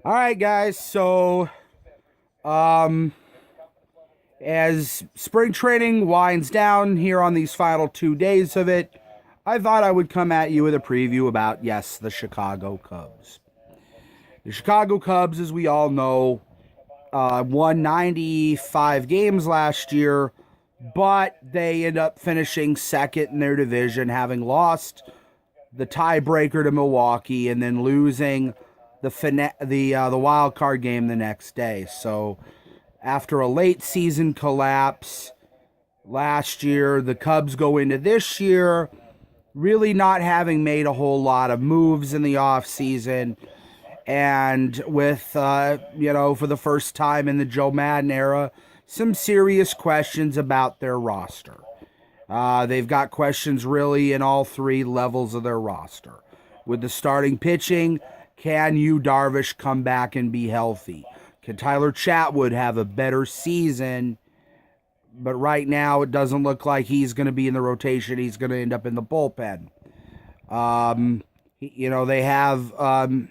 All right, guys. So, um, as spring training winds down here on these final 2 days of it, I thought I would come at you with a preview about, yes, the Chicago Cubs. The Chicago Cubs, as we all know, won 95 games last year, but they end up finishing second in their division, having lost the tiebreaker to Milwaukee and then losing the wild card game the next day. So after a late season collapse last year, the Cubs go into this year really not having made a whole lot of moves in the offseason. And with, for the first time in the Joe Madden era, some serious questions about their roster. They've got questions really in all three levels of their roster. With the starting pitching, can Yu Darvish come back and be healthy? Can Tyler Chatwood have a better season? But right now, it doesn't look like he's going to be in the rotation. He's going to end up in the bullpen. They have, other,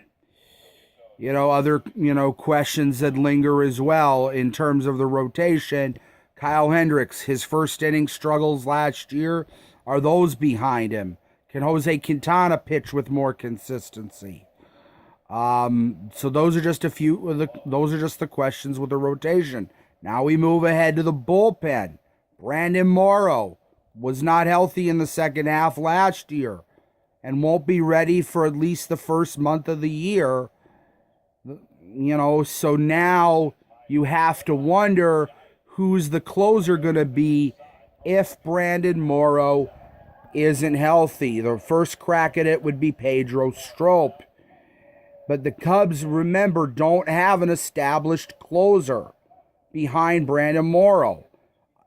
questions that linger as well in terms of the rotation. Kyle Hendricks, his first inning struggles last year, are those behind him? Can Jose Quintana pitch with more consistency? So those are just the questions with the rotation. Now we move ahead to the bullpen. Brandon Morrow was not healthy in the second half last year and won't be ready for at least the first month of the year. So now you have to wonder who's the closer going to be if Brandon Morrow isn't healthy. The first crack at it would be Pedro Strop. But the Cubs, remember, don't have an established closer behind Brandon Morrow.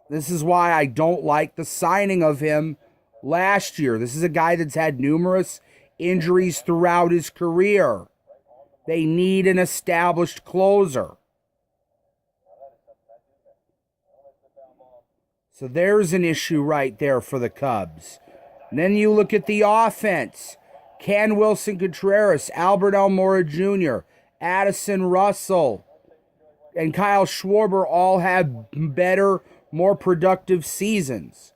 This is why I don't like the signing of him last year. This is a guy that's had numerous injuries throughout his career. They need an established closer. So there's an issue right there for the Cubs. And then you look at the offense. Ken Wilson Contreras, Albert Almora Jr., Addison Russell, and Kyle Schwarber all have better, more productive seasons.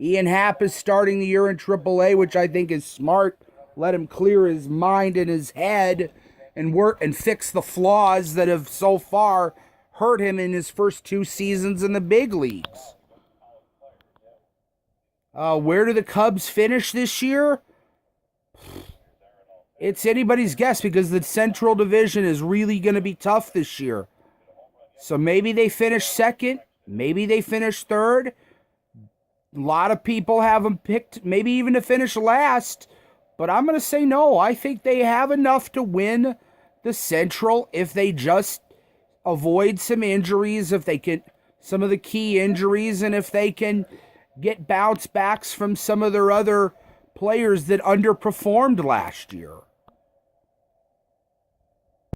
Ian Happ is starting the year in AAA, which I think is smart. Let him clear his mind and his head and work and fix the flaws that have so far hurt him in his first two seasons in the big leagues. Where do the Cubs finish this year? It's anybody's guess because the Central Division is really going to be tough this year. So maybe they finish second. Maybe they finish third. A lot of people have them picked maybe even to finish last. But I'm going to say no. I think they have enough to win the Central if they just avoid some injuries, if they can, some of the key injuries, and if they can get bounce backs from some of their other players that underperformed last year.